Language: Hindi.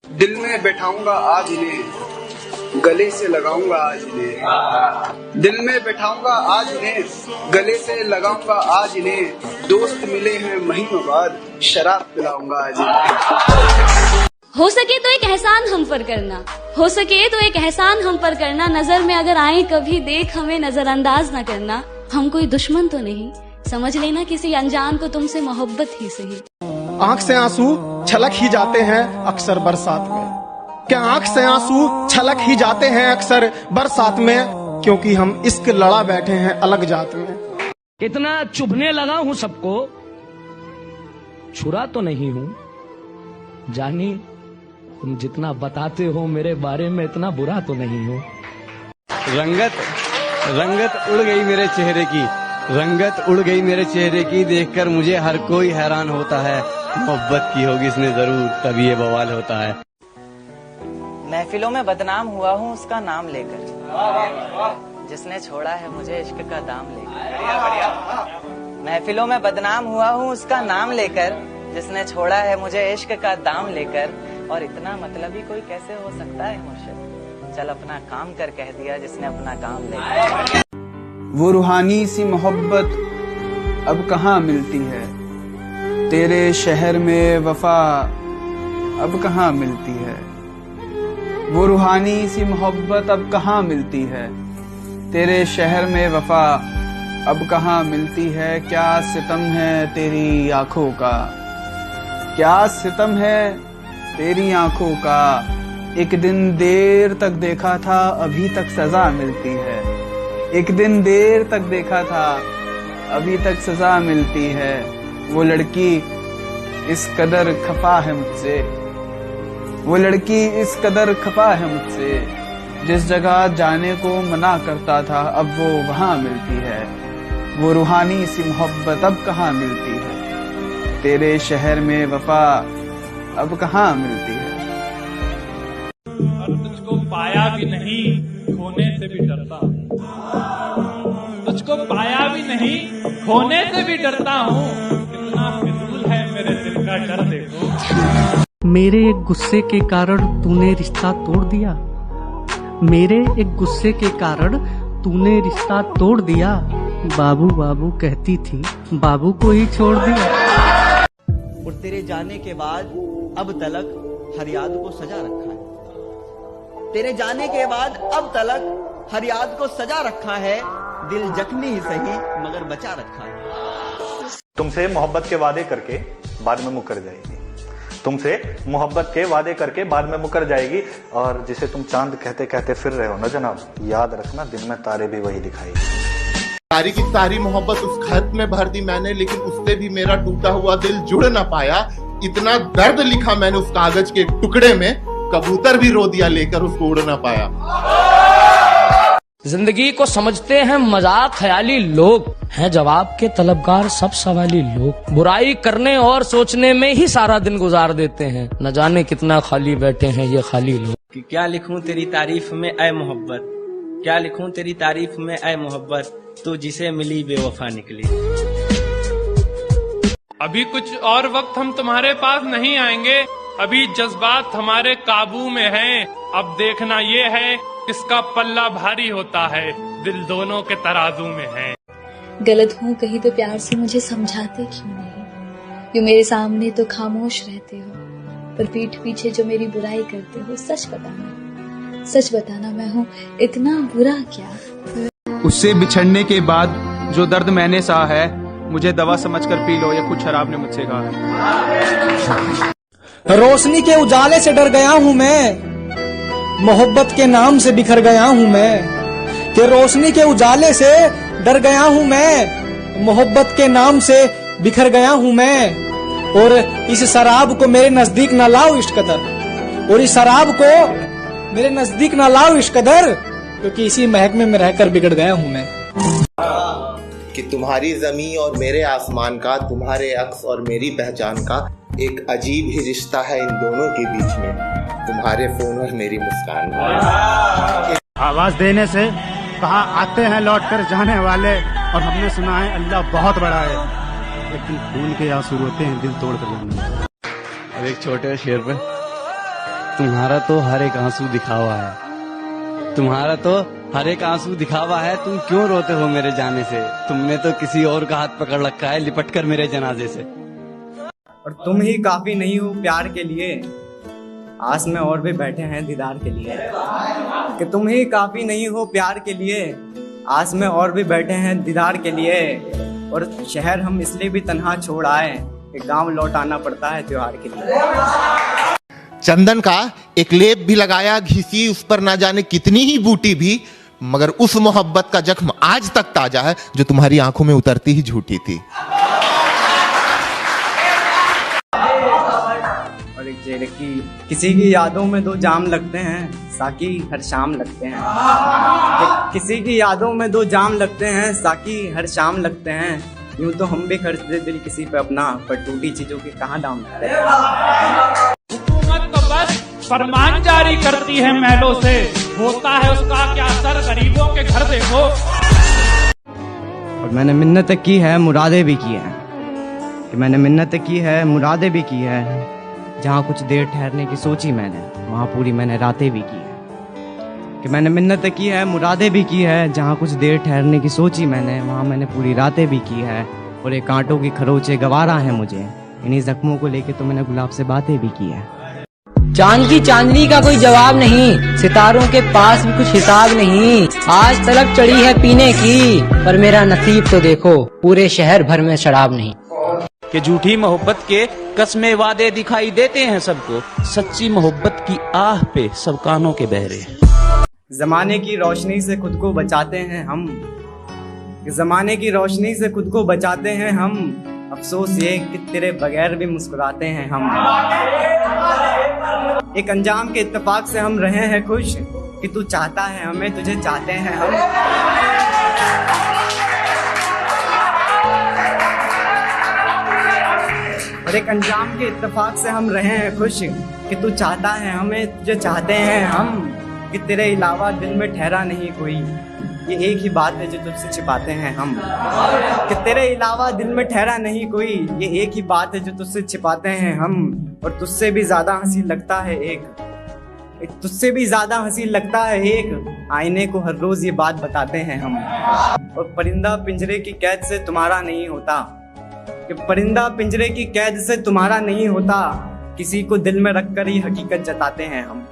दिल में बैठाऊंगा आज इन्हें, गले से लगाऊंगा आज इन्हें। दिल में बैठाऊंगा आज इन्हें, गले से लगाऊंगा आज इन्हें। दोस्त मिले हैं महीनों बाद, शराब पिलाऊंगा आज इन्हें। हो सके तो एक एहसान हम पर करना, हो सके तो एक एहसान हम पर करना। नजर में अगर आए कभी देख हमें नजरअंदाज न करना। हम कोई दुश्मन तो नहीं, समझ लेना किसी अनजान को तुमसे मोहब्बत ही सही। आंख से आंसू छलक ही जाते हैं अक्सर बरसात में। क्या आंख से आंसू छलक ही जाते हैं अक्सर बरसात में, क्योंकि हम इश्क लड़ा बैठे हैं अलग जात में। इतना चुभने लगा हूं सबको, छुरा तो नहीं हूं। जानी तुम जितना बताते हो मेरे बारे में, इतना बुरा तो नहीं हूं। रंगत उड़ गई मेरे चेहरे की, रंगत उड़ गई मेरे चेहरे की। देखकर मुझे हर कोई हैरान होता है। मोहब्बत की होगी इसने जरूर, तभी ये बवाल होता है। महफिलों में बदनाम हुआ हूँ उसका नाम लेकर, जिसने छोड़ा है मुझे इश्क का दाम लेकर। महफिलों में बदनाम हुआ हूँ उसका नाम लेकर, जिसने छोड़ा है मुझे इश्क का दाम लेकर। और इतना मतलबी कोई कैसे हो सकता है मुर्शिद, चल अपना काम कर कह दिया जिसने अपना काम लेकर। वो रूहानी सी मोहब्बत अब कहाँ मिलती है, तेरे शहर में वफा अब कहाँ मिलती है। वो रूहानी सी मोहब्बत अब कहाँ मिलती है, तेरे शहर में वफा अब कहाँ मिलती है। क्या सितम है तेरी आंखों का, क्या सितम है तेरी आंखों का। एक दिन देर तक देखा था अभी तक सजा मिलती है, एक दिन देर तक देखा था अभी तक सजा मिलती है। वो लड़की इस कदर खफा है मुझसे, वो लड़की इस कदर खफा है मुझसे। जिस जगह जाने को मना करता था अब वो वहाँ मिलती है। वो रूहानी सी मोहब्बत अब कहाँ मिलती है, तेरे शहर में वफा अब कहाँ मिलती है। और तुझको पाया भी नहीं खोने से भी डरता, तुझको पाया भी नहीं खोने से भी डरता हूँ। कितना फिजूल है मेरे दिल का डर देखो। मेरे एक गुस्से के कारण तूने रिश्ता तोड़ दिया, मेरे एक गुस्से के कारण तूने रिश्ता तोड़ दिया। बाबू बाबू कहती थी, बाबू को ही छोड़ दिया। और तेरे जाने के बाद अब तलक हर याद को सजा रखा है, तेरे जाने के बाद अब तलक हर याद को सजा रखा है। दिल जख्मी ही सही मगर बचा रखा है। तुमसे मोहब्बत के वादे करके बाद में मुकर जाएगी, तुमसे मोहब्बत के वादे करके बाद में मुकर जाएगी। और जिसे तुम चांद कहते कहते फिर रहे हो ना जनाब, याद रखना दिन में तारे भी वही दिखाएगी। सारी की सारी मोहब्बत उस खत में भर दी मैंने, लेकिन उससे भी मेरा टूटा हुआ दिल जुड़ ना पाया। इतना दर्द लिखा मैंने उस कागज के टुकड़े में, कबूतर भी रो दिया लेकर उसको उड़ ना पाया। जिंदगी को समझते हैं मजाक ख्याली लोग, हैं जवाब के तलबगार सब सवाली लोग। बुराई करने और सोचने में ही सारा दिन गुजार देते हैं, न जाने कितना खाली बैठे हैं ये खाली लोग। कि क्या लिखूं तेरी तारीफ में ऐ मोहब्बत, क्या लिखूं तेरी तारीफ में ऐ मोहब्बत, तू जिसे मिली बेवफा निकली। अभी कुछ और वक्त हम तुम्हारे पास नहीं आएंगे, अभी जज्बात हमारे काबू में हैं। अब देखना ये है किसका पल्ला भारी होता है, दिल दोनों के तराजू में है। गलत हूँ कहीं तो प्यार से मुझे समझाते क्यों नहीं, क्यों मेरे सामने तो खामोश रहते हो, पर पीठ पीछे जो मेरी बुराई करते हो। सच बताना, सच बताना मैं हूँ इतना बुरा क्या। उससे बिछड़ने के बाद जो दर्द मैंने सहा है, मुझे दवा समझकर पी लो, या कुछ शराब ने मुझसे कहा है। रोशनी के उजाले से डर गया हूँ मैं, मोहब्बत के नाम से बिखर गया हूँ मैं। कि रोशनी के उजाले से डर गया हूँ मैं, मोहब्बत के नाम से बिखर गया हूँ मैं। और इस शराब को मेरे नजदीक न लाओ इस कदर, और इस शराब को मेरे नजदीक न लाओ इस कदर, क्योंकि इसी महकमे में रहकर बिगड़ गया हूँ मैं। कि तुम्हारी जमी और मेरे आसमान का, तुम्हारे अक्स और मेरी पहचान का एक अजीब ही रिश्ता है इन दोनों के बीच में, तुम्हारे फोन और मेरी मुस्कान। आवाज देने से कहा आते हैं लौट कर जाने वाले, और हमने सुना है अल्लाह बहुत बड़ा है, लेकिन खून के आंसू रोते हैं दिल तोड़ कर जाने। अब एक छोटे शेर पे तुम्हारा तो हर एक आंसू दिखावा है, तुम्हारा तो हर एक आंसू दिखावा है। तुम क्यों रोते हो मेरे जाने से? तुमने तो किसी और का हाथ पकड़ रखा है लिपट कर मेरे जनाजे से। और तुम ही काफी नहीं हो प्यार के लिए, आस में और भी बैठे हैं दीदार के लिए। कि तुम ही काफी नहीं हो प्यार के लिए, आस में और भी बैठे हैं दीदार के लिए। और शहर हम इसलिए भी तन्हा छोड़ आए कि गांव लौट आना पड़ता है त्योहार के लिए। चंदन का एक लेप भी लगाया, घिसी उस पर ना जाने कितनी ही बूटी भी, मगर उस मोहब्बत का जख्म आज तक ताजा है जो तुम्हारी आंखों में उतरती ही झूठी थी। और एक जेल की किसी की यादों में दो जाम लगते हैं, साकी हर शाम लगते हैं। किसी की यादों में दो जाम लगते हैं, साकी हर शाम लगते हैं। यूं तो हम भी खर्च दे दिल किसी पे अपना, पर टूटी चीजों के कहाँ दाम लगते हैं। हुकूमत तो बस फरमान जारी करती है महलों से, होता है उसका क्या असर गरीबों के घर देखो। और मैंने मिन्नतें की है मुरादे भी की है, कि मैंने मिन्नतें की है मुरादे भी की है। जहाँ कुछ देर ठहरने की सोची मैंने, वहाँ पूरी मैंने रातें भी की है। कि मैंने मिन्नतें की है मुरादे भी की है, जहाँ कुछ देर ठहरने की सोची मैंने, वहाँ मैंने पूरी रातें भी की है। और ये कांटों की खरोचे गवारा है मुझे, इन्हीं जख्मों को लेके तो मैंने गुलाब से बातें भी की है। चांद की चांदनी का कोई जवाब नहीं, सितारों के पास भी कुछ हिसाब नहीं। आज तलब चढ़ी है पीने की, पर मेरा नसीब तो देखो, पूरे शहर भर में शराब नहीं। कि झूठी मोहब्बत के कसमे वादे दिखाई देते हैं सबको, सच्ची मोहब्बत की आह पे सब कानों के बहरे। जमाने की रोशनी से खुद को बचाते हैं हम, जमाने की रोशनी से खुद को बचाते हैं हम। अफसोस ये कि तेरे बगैर भी मुस्कुराते हैं हम। एक अंजाम के इत्तेफाक से हम रहे हैं खुश, कि तू चाहता है हमें, तुझे चाहते हैं हम। और एक अंजाम के इत्तेफाक से हम रहे हैं खुश, कि तू चाहता है हमें, तुझे चाहते हैं हम। कि तेरे अलावा दिल में ठहरा नहीं कोई, ये एक ही बात है जो तुझसे छिपाते हैं हम। कि तेरे अलावा दिल में ठहरा नहीं कोई, ये एक ही बात है जो तुझसे छिपाते हैं हम। और तुझसे भी ज्यादा हंसी लगता है एक तुझसे भी ज्यादा हंसी लगता है एक, आईने को हर रोज ये बात बताते हैं हम। और परिंदा पिंजरे की कैद से तुम्हारा नहीं होता, कि परिंदा पिंजरे की कैद से तुम्हारा नहीं होता। किसी को दिल में रखकर ही हकीकत जताते हैं हम।